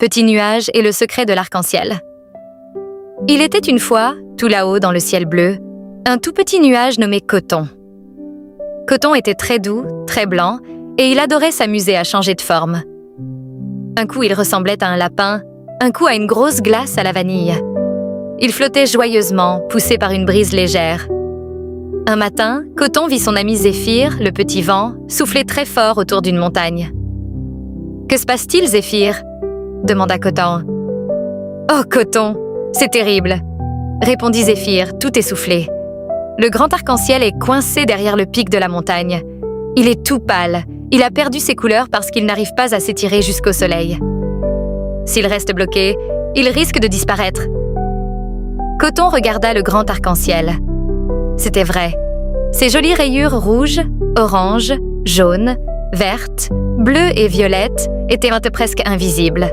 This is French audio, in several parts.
Petit nuage et le secret de l'arc-en-ciel. Il était une fois, tout là-haut dans le ciel bleu, un tout petit nuage nommé Coton. Coton était très doux, très blanc, et il adorait s'amuser à changer de forme. Un coup, il ressemblait à un lapin, un coup à une grosse glace à la vanille. Il flottait joyeusement, poussé par une brise légère. Un matin, Coton vit son ami Zéphyr, le petit vent, souffler très fort autour d'une montagne. « Que se passe-t-il, Zéphyr » demanda Coton. « Oh, Coton, c'est terrible !» répondit Zéphyr, tout essoufflé. Le grand arc-en-ciel est coincé derrière le pic de la montagne. Il est tout pâle. Il a perdu ses couleurs parce qu'il n'arrive pas à s'étirer jusqu'au soleil. S'il reste bloqué, il risque de disparaître. Coton regarda le grand arc-en-ciel. C'était vrai. Ses jolies rayures rouges, oranges, jaunes, vertes, bleues et violettes étaient maintenant presque invisibles.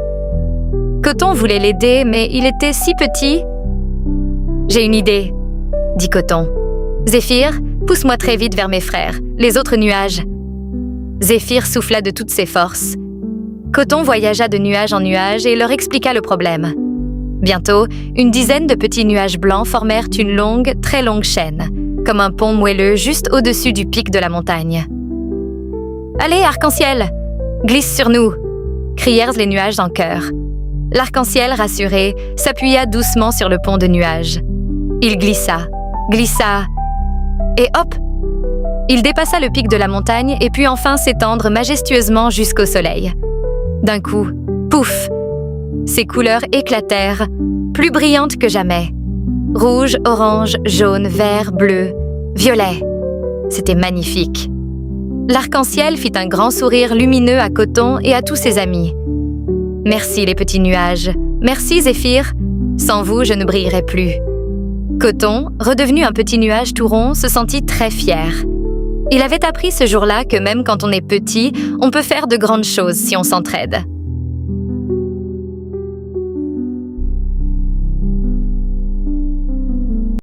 Coton voulait l'aider, mais il était si petit. « J'ai une idée, » dit Coton. « Zéphyr, pousse-moi très vite vers mes frères, les autres nuages. » Zéphyr souffla de toutes ses forces. Coton voyagea de nuage en nuage et leur expliqua le problème. Bientôt, une dizaine de petits nuages blancs formèrent une longue, très longue chaîne, comme un pont moelleux juste au-dessus du pic de la montagne. « Allez, arc-en-ciel, glisse sur nous !» crièrent les nuages en chœur. L'arc-en-ciel, rassuré, s'appuya doucement sur le pont de nuages. Il glissa, glissa, et hop! Il dépassa le pic de la montagne et put enfin s'étendre majestueusement jusqu'au soleil. D'un coup, pouf! Ses couleurs éclatèrent, plus brillantes que jamais. Rouge, orange, jaune, vert, bleu, violet. C'était magnifique. L'arc-en-ciel fit un grand sourire lumineux à Coton et à tous ses amis. « Merci les petits nuages. Merci Zéphyr. Sans vous, je ne brillerais plus. » Coton, redevenu un petit nuage tout rond, se sentit très fier. Il avait appris ce jour-là que même quand on est petit, on peut faire de grandes choses si on s'entraide.